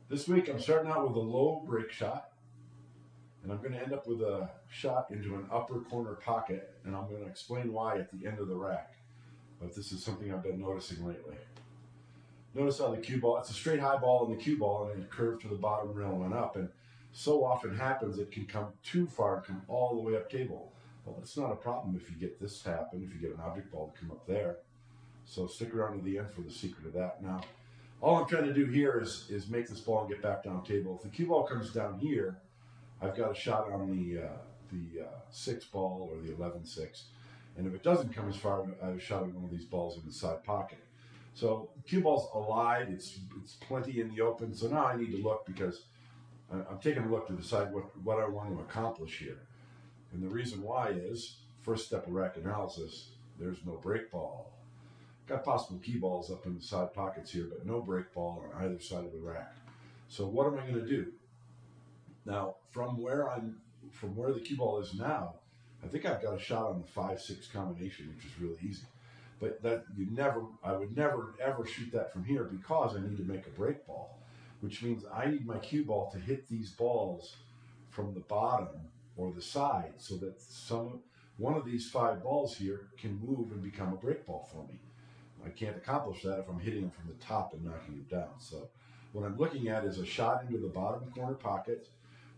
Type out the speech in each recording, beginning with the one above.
This week I'm starting out with a low break shot, and I'm going to end up with a shot into an upper corner pocket, and I'm going to explain why at the end of the rack. But this is something I've been noticing lately. Notice how the cue ball, it's a straight high ball in the cue ball, and it curved to the bottom rail and up, and so often happens it can come too far and come all the way up table. Well, that's not a problem if you get this to happen, if you get an object ball to come up there. So stick around to the end for the secret of that. Now, all I'm trying to do here is make this ball and get back down table. If the cue ball comes down here, I've got a shot on the 6 ball or the 11-6. And if it doesn't come as far, I have a shot on one of these balls in the side pocket. So the cue ball's alive, it's plenty in the open. So now I need to look because I'm taking a look to decide what I want to accomplish here. And the reason why is, first step of rack analysis, there's no break ball. Got possible key balls up in the side pockets here, but no break ball on either side of the rack. So what am I going to do? Now, from where the cue ball is now, I think I've got a shot on the 5-6 combination, which is really easy. But I would never ever shoot that from here because I need to make a break ball, which means I need my cue ball to hit these balls from the bottom or the side so that one of these 5 balls here can move and become a break ball for me. I can't accomplish that if I'm hitting them from the top and knocking them down. So what I'm looking at is a shot into the bottom corner pocket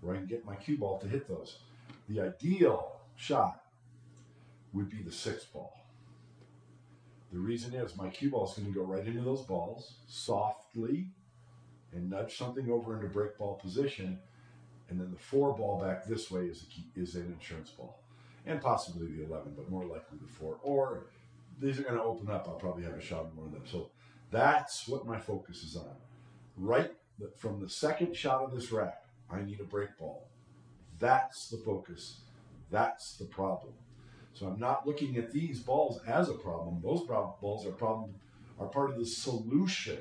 where I can get my cue ball to hit those. The ideal shot would be the 6 ball. The reason is my cue ball is going to go right into those balls softly and nudge something over into break ball position, and then the 4 ball back this way is an insurance ball, and possibly the 11, but more likely the 4. Or these are going to open up. I'll probably have a shot on one of them. So that's what my focus is on. Right from the second shot of this rack, I need a break ball. That's the focus. That's the problem. So I'm not looking at these balls as a problem. Those balls are part of the solution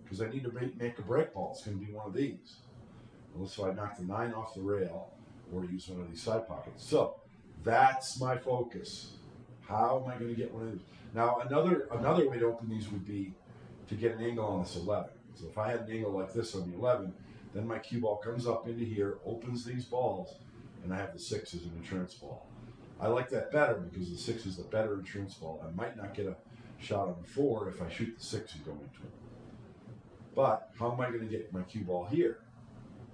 because I need to make a break ball. It's going to be one of these. So I knock the 9 off the rail or use one of these side pockets. So that's my focus. How am I going to get one of these? Now another way to open these would be to get an angle on this 11. So if I had an angle like this on the 11, then my cue ball comes up into here, opens these balls, and I have the 6 as an insurance ball. I like that better because the 6 is the better insurance ball. I might not get a shot on the 4 if I shoot the 6 and go into it. But how am I going to get my cue ball here?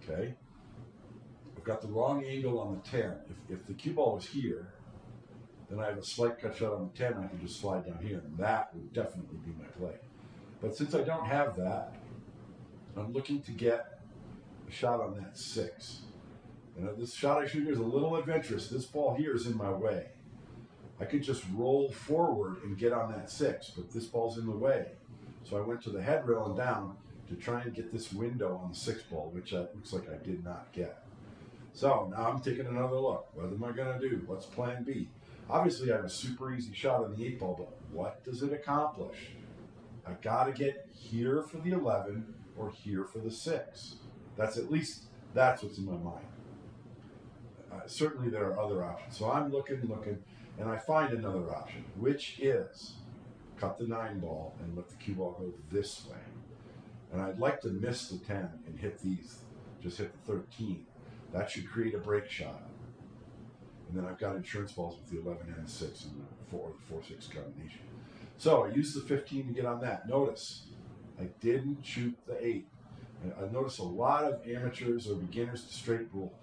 Okay. I've got the wrong angle on the 10. If the cue ball was here, then I have a slight cut shot on the 10. I can just slide down here, and that would definitely be my play. But since I don't have that, I'm looking to get a shot on that 6. And this shot I shoot here is a little adventurous. This ball here is in my way. I could just roll forward and get on that 6, but this ball's in the way. So I went to the head rail and down to try and get this window on the 6 ball, which looks like I did not get. So now I'm taking another look. What am I going to do? What's plan B? Obviously, I have a super easy shot on the 8 ball, but what does it accomplish? I got to get here for the 11 or here for the 6. That's what's in my mind. Certainly there are other options. So I'm looking, and I find another option, which is cut the 9 ball and let the cue ball go this way. And I'd like to miss the 10 and hit these, just hit the 13. That should create a break shot. And then I've got insurance balls with the 11 and the 6 and the 4-6 combination. So I used the 15 to get on that. Notice, I didn't shoot the 8. I notice a lot of amateurs or beginners to straight rule,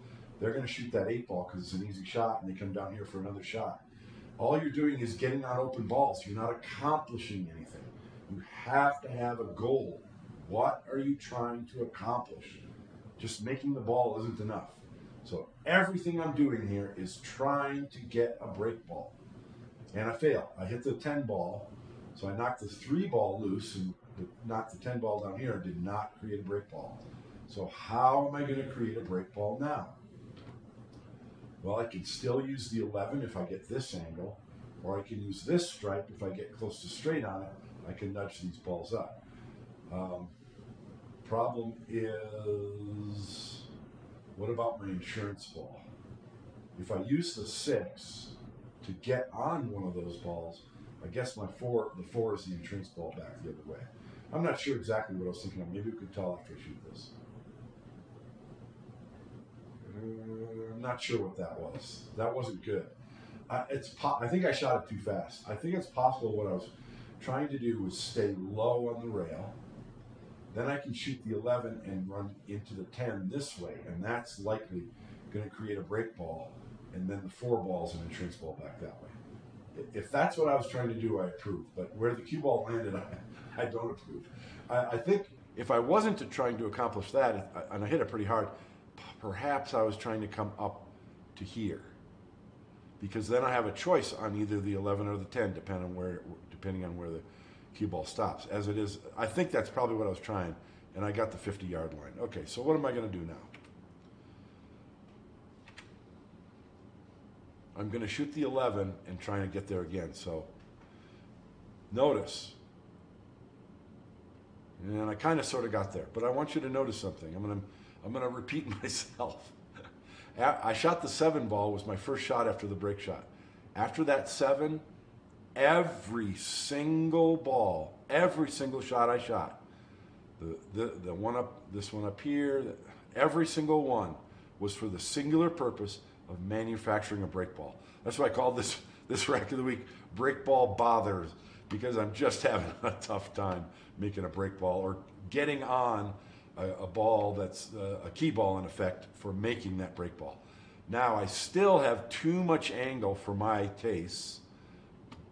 they're going to shoot that 8 ball because it's an easy shot, and they come down here for another shot. All you're doing is getting on open balls. You're not accomplishing anything. You have to have a goal. What are you trying to accomplish? Just making the ball isn't enough. So everything I'm doing here is trying to get a break ball. And I fail. I hit the 10 ball, so I knocked the 3 ball loose and knocked the 10 ball down here and did not create a break ball. So how am I going to create a break ball now? Well, I can still use the 11 if I get this angle, or I can use this stripe if I get close to straight on it. I can nudge these balls up. Problem is, what about my insurance ball? If I use the 6 to get on one of those balls, I guess the 4 is the insurance ball back the other way. I'm not sure exactly what I was thinking of. Maybe we could tell after I shoot this. I'm not sure what that was. That wasn't good. I think I shot it too fast. I think it's possible what I was trying to do was stay low on the rail. Then I can shoot the 11 and run into the 10 this way, and that's likely going to create a break ball, and then the 4 balls and insurance ball back that way. If that's what I was trying to do, I approve. But where the cue ball landed, I don't approve. I think if I wasn't trying to accomplish that, and I hit it pretty hard, perhaps I was trying to come up to here. Because then I have a choice on either the 11 or the 10, depending on where the cue ball stops. As it is, I think that's probably what I was trying, and I got the 50-yard line. Okay, so what am I going to do now? I'm going to shoot the 11 and try and get there again. So notice, and I kind of sort of got there, but I want you to notice something. I'm going to repeat myself. I shot the 7 ball, was my first shot after the break shot. After that 7, every single ball, every single shot I shot, the one up, this one up here, every single one was for the singular purpose of manufacturing a break ball. That's why I called this rack of the week Break Ball Bothers, because I'm just having a tough time making a break ball or getting on a ball that's a key ball in effect for making that break ball. Now I still have too much angle for my tastes,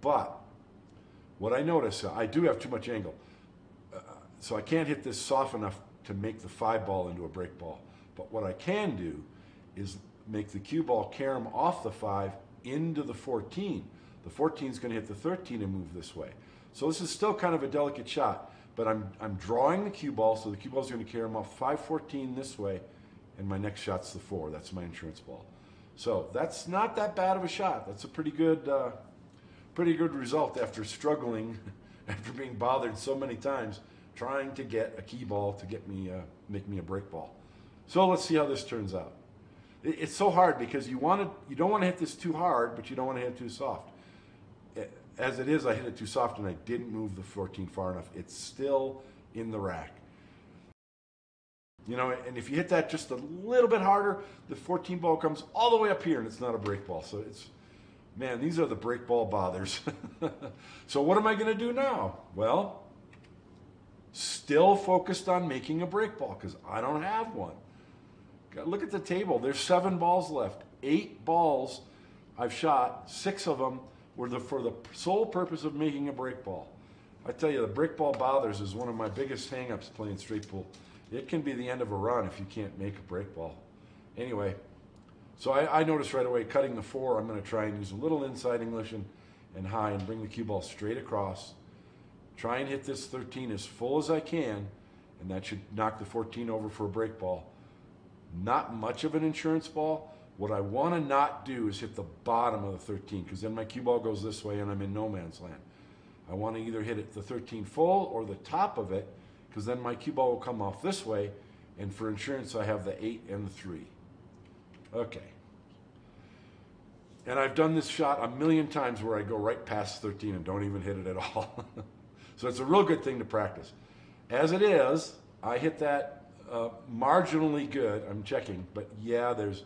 but what I notice, I do have too much angle. So I can't hit this soft enough to make the 5 ball into a break ball. But what I can do is make the cue ball carom off the 5 into the 14. The 14 is going to hit the 13 and move this way. So this is still kind of a delicate shot, but I'm drawing the cue ball, so the cue ball is going to carom off 5-14 this way, and my next shot's the 4. That's my insurance ball. So that's not that bad of a shot. That's a pretty good result after struggling, after being bothered so many times, trying to get a key ball to get me, make me a break ball. So let's see how this turns out. It's so hard because you don't want to hit this too hard, but you don't want to hit it too soft. As it is, I hit it too soft and I didn't move the 14 far enough. It's still in the rack. You know, and if you hit that just a little bit harder, the 14 ball comes all the way up here and it's not a break ball. So it's, man, these are the break ball bothers. So what am I going to do now? Well, still focused on making a break ball because I don't have one. Look at the table. There's 7 balls left. 8 balls I've shot. 6 of them were for the sole purpose of making a break ball. I tell you, the break ball bothers is one of my biggest hang-ups playing straight pool. It can be the end of a run if you can't make a break ball. Anyway, so I noticed right away, cutting the 4, I'm going to try and use a little inside English and high and bring the cue ball straight across. Try and hit this 13 as full as I can, and that should knock the 14 over for a break ball. Not much of an insurance ball. What I want to not do is hit the bottom of the 13, because then my cue ball goes this way and I'm in no man's land. I want to either hit it the 13 full or the top of it, because then my cue ball will come off this way, and for insurance I have the 8 and the 3. Okay. And I've done this shot a million times where I go right past 13 and don't even hit it at all. So it's a real good thing to practice. As it is, I hit that marginally good. I'm checking, but yeah, there's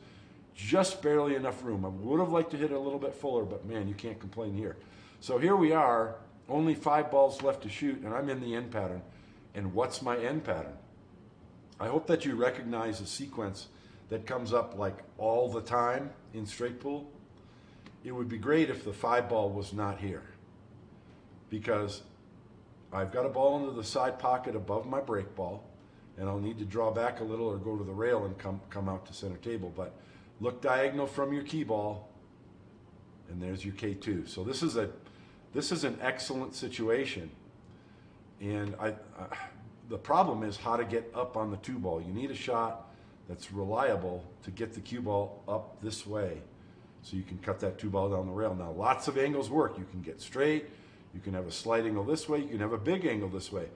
just barely enough room. I would have liked to hit it a little bit fuller, but man, you can't complain here. So here we are, only 5 balls left to shoot, and I'm in the end pattern. And what's my end pattern? I hope that you recognize a sequence that comes up like all the time in straight pool. It would be great if the 5 ball was not here, because I've got a ball into the side pocket above my break ball, and I'll need to draw back a little or go to the rail and come out to center table. But look diagonal from your key ball, and there's your K2. So this is an excellent situation. And the problem is how to get up on the 2 ball. You need a shot that's reliable to get the cue ball up this way, so you can cut that 2 ball down the rail. Now, lots of angles work. You can get straight. You can have a slight angle this way. You can have a big angle this way.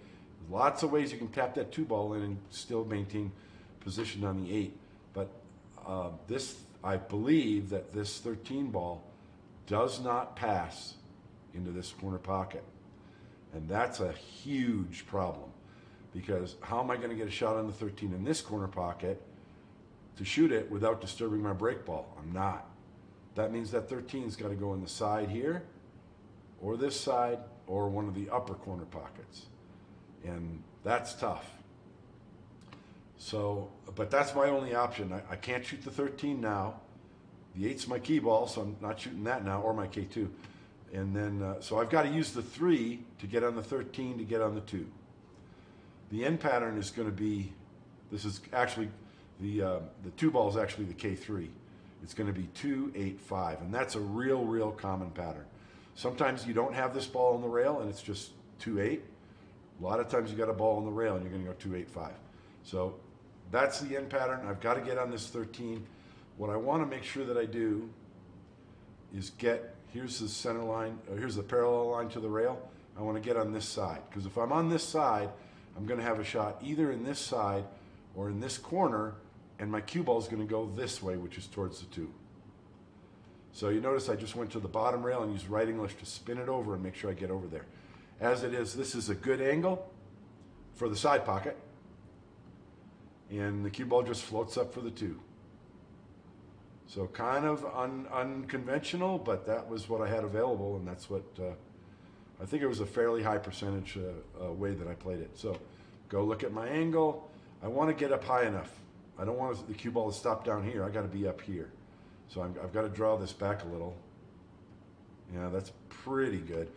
Lots of ways you can tap that 2 ball in and still maintain position on the 8. But I believe that this 13 ball does not pass into this corner pocket. And that's a huge problem, because how am I going to get a shot on the 13 in this corner pocket to shoot it without disturbing my break ball. I'm not. That means that 13's got to go in the side here, or this side, or one of the upper corner pockets. And that's tough. So, but that's my only option. I can't shoot the 13 now. The 8's my key ball, so I'm not shooting that now, or my K2. And then, so I've got to use the 3 to get on the 13 to get on the 2. The end pattern is going to be, this is actually, the 2 ball is actually the K3. It's going to be 2, 8, 5, and that's a real common pattern. Sometimes you don't have this ball on the rail and it's just 2, 8. A lot of times you got a ball on the rail and you're going to go 2, 8, 5. So that's the end pattern. I've got to get on this 13. What I want to make sure that I do is get, here's the center line, here's the parallel line to the rail. I want to get on this side, because if I'm on this side, I'm going to have a shot either in this side or in this corner, and my cue ball is going to go this way, which is towards the 2. So you notice I just went to the bottom rail and used right English to spin it over and make sure I get over there. As it is, this is a good angle for the side pocket, and the cue ball just floats up for the 2. So kind of unconventional, but that was what I had available, and that's what, I think it was a fairly high percentage way that I played it. So go look at my angle. I want to get up high enough. I don't want the cue ball to stop down here. I got to be up here. So I've got to draw this back a little. Yeah, that's pretty good.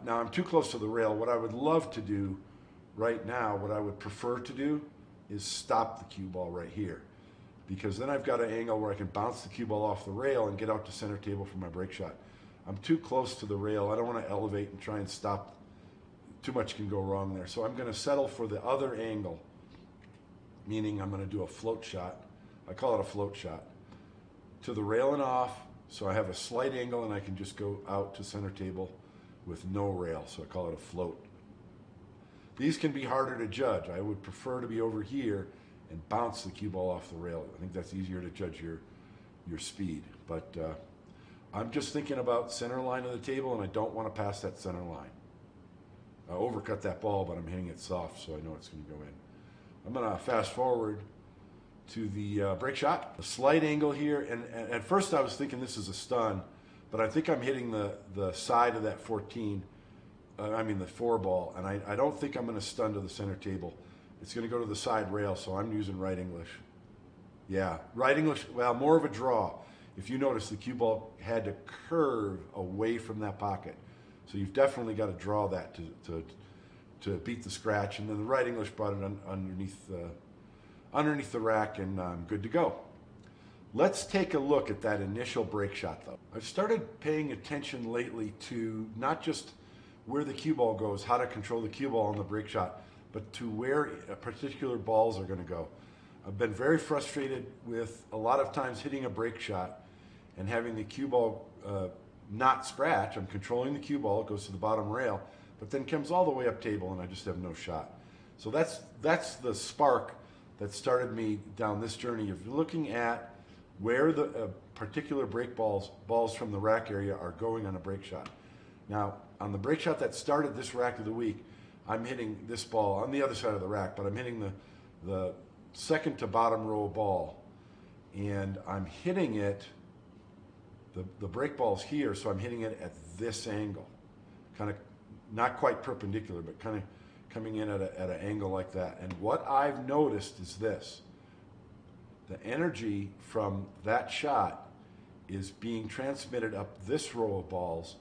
Now I'm too close to the rail. What I would love to do right now, what I would prefer to do, is stop the cue ball right here. Because then I've got an angle where I can bounce the cue ball off the rail and get out to center table for my break shot. I'm too close to the rail. I don't want to elevate and try and stop. Too much can go wrong there. So I'm going to settle for the other angle, meaning I'm going to do a float shot. I call it a float shot. To the rail and off, so I have a slight angle and I can just go out to center table with no rail, so I call it a float. These can be harder to judge. I would prefer to be over here and bounce the cue ball off the rail. I think that's easier to judge your speed. But I'm just thinking about center line of the table, and I don't want to pass that center line. I overcut that ball, but I'm hitting it soft, so I know it's going to go in. I'm going to fast forward to the break shot. A slight angle here, and at first I was thinking this is a stun, but I think I'm hitting the side of that 14, I mean the 4 ball, and I don't think I'm going to stun to the center table. It's going to go to the side rail, so I'm using right English. Yeah, right English, well, more of a draw. If you notice, the cue ball had to curve away from that pocket. So you've definitely got to draw that to beat the scratch, and then the right English brought it underneath the rack, and I'm good to go. Let's take a look at that initial break shot, though. I've started paying attention lately to not just where the cue ball goes, how to control the cue ball on the break shot, but to where particular balls are going to go. I've been very frustrated with a lot of times hitting a break shot and having the cue ball not scratch. I'm controlling the cue ball, it goes to the bottom rail, but then comes all the way up table and I just have no shot. So that's the spark that started me down this journey of looking at where the particular break balls from the rack area are going on a break shot. Now, on the break shot that started this rack of the week, I'm hitting this ball on the other side of the rack, but I'm hitting the second to bottom row ball, and I'm hitting it, the break ball's here, so I'm hitting it at this angle, kind of not quite perpendicular, but kind of coming in at an angle like that. And what I've noticed is this: the energy from that shot is being transmitted up this row of balls,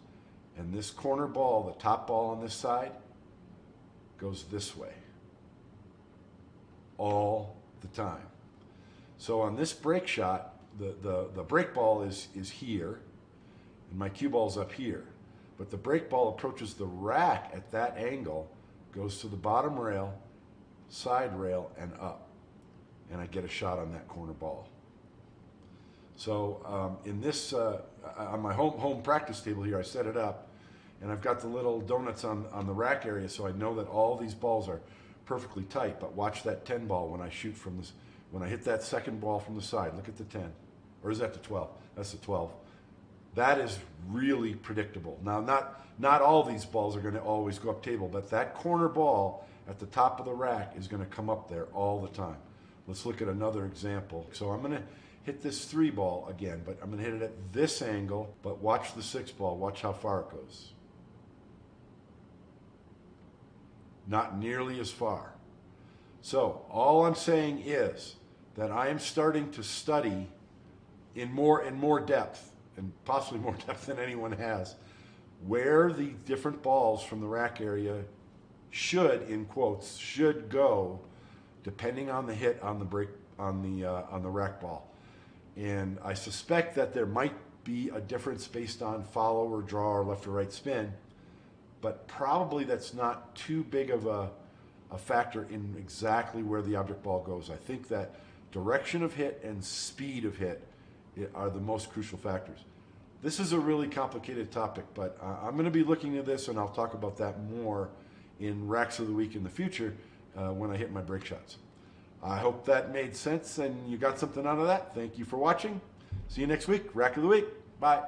and this corner ball, the top ball on this side, goes this way all the time. So on this break shot, the break ball is here, and my cue ball's up here. But the break ball approaches the rack at that angle, goes to the bottom rail, side rail, and up. And I get a shot on that corner ball. So in this, on my home practice table here, I set it up, and I've got the little donuts on the rack area, so I know that all these balls are perfectly tight. But watch that 10 ball when I shoot from this, when I hit that second ball from the side. Look at the 10. Or is that the 12? That's the 12. That is really predictable. Now, not all these balls are going to always go up table, but that corner ball at the top of the rack is going to come up there all the time. Let's look at another example. So I'm going to hit this 3 ball again, but I'm going to hit it at this angle, but watch the 6 ball. Watch how far it goes. Not nearly as far. So all I'm saying is that I am starting to study in more depth, and possibly more depth than anyone has, where the different balls from the rack area should, in quotes, should go, depending on the hit on the break on the rack ball. And I suspect that there might be a difference based on follow or draw or left or right spin, but probably that's not too big of a factor in exactly where the object ball goes. I think that direction of hit and speed of hit are the most crucial factors. This is a really complicated topic, but I'm going to be looking at this, and I'll talk about that more in Racks of the Week in the future when I hit my break shots. I hope that made sense and you got something out of that. Thank you for watching. See you next week. Rack of the Week. Bye.